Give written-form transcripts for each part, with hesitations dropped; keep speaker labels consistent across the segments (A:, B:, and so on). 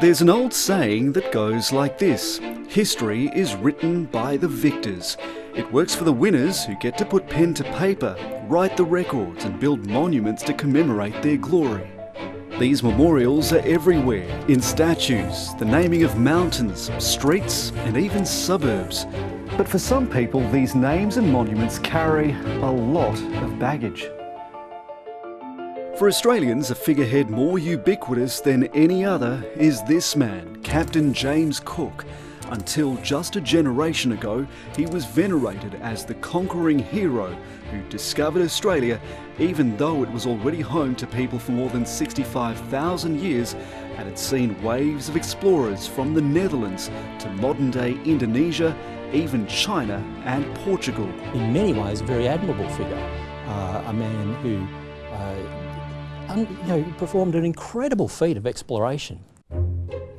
A: There's an old saying that goes like this: history is written by the victors. It works for the winners who get to put pen to paper, write the records and build monuments to commemorate their glory. These memorials are everywhere, in statues, the naming of mountains, streets and even suburbs. But for some people, these names and monuments carry a lot of baggage. For Australians, a figurehead more ubiquitous than any other is this man, Captain James Cook. Until just a generation ago, he was venerated as the conquering hero who discovered Australia, even though it was already home to people for more than 65,000 years and had seen waves of explorers from the Netherlands to modern-day Indonesia, even China and Portugal.
B: In many ways, a very admirable figure, a man who performed an incredible feat of exploration.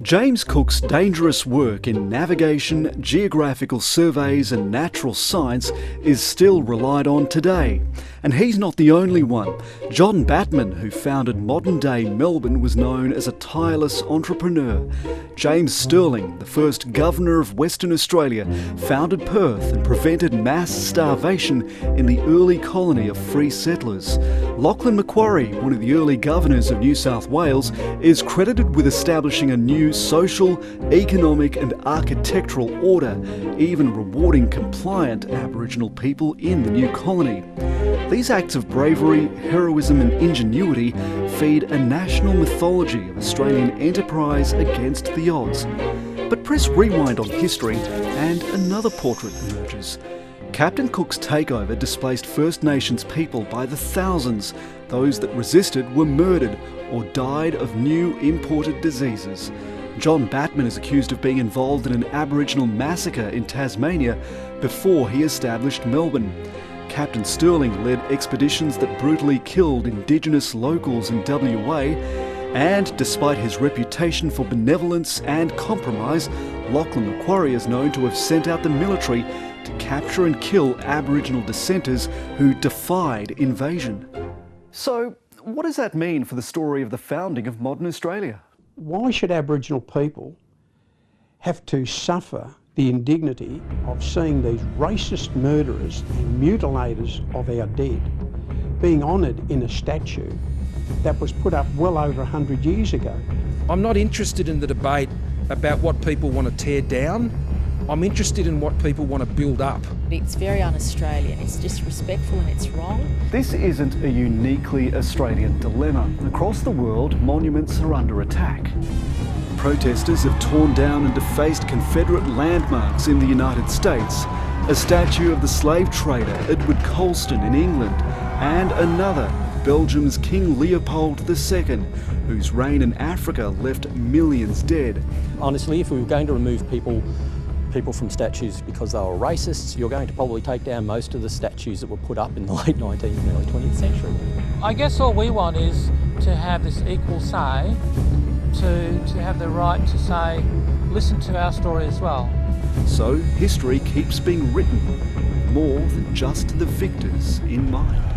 A: James Cook's dangerous work in navigation, geographical surveys and natural science is still relied on today. And he's not the only one. John Batman, who founded modern-day Melbourne, was known as a tireless entrepreneur. James Stirling, the first governor of Western Australia, founded Perth and prevented mass starvation in the early colony of free settlers. Lachlan Macquarie, one of the early governors of New South Wales, is credited with establishing a new social, economic and architectural order, even rewarding compliant Aboriginal people in the new colony. These acts of bravery, heroism and ingenuity feed a national mythology of Australian enterprise against the odds. But press rewind on history and another portrait emerges. Captain Cook's takeover displaced First Nations people by the thousands. Those that resisted were murdered or died of new imported diseases. John Batman is accused of being involved in an Aboriginal massacre in Tasmania before he established Melbourne. Captain Stirling led expeditions that brutally killed Indigenous locals in WA, and despite his reputation for benevolence and compromise, Lachlan Macquarie is known to have sent out the military to capture and kill Aboriginal dissenters who defied invasion. So, what does that mean for the story of the founding of modern Australia?
C: Why should Aboriginal people have to suffer the indignity of seeing these racist murderers and mutilators of our dead being honoured in a statue that was put up well over 100 years ago?
D: I'm not interested in the debate about what people want to tear down. I'm interested in what people want to build up.
E: It's very un-Australian, it's disrespectful and it's wrong.
A: This isn't a uniquely Australian dilemma. Across the world, monuments are under attack. Protesters have torn down and defaced Confederate landmarks in the United States, a statue of the slave trader Edward Colston in England, and another, Belgium's King Leopold II, whose reign in Africa left millions dead.
B: Honestly, if we were going to remove people from statues because they were racists, you're going to probably take down most of the statues that were put up in the late 19th and early 20th century.
F: I guess all we want is to have this equal say, to have the right to say, listen to our story as well.
A: So history keeps being written with more than just the victors in mind.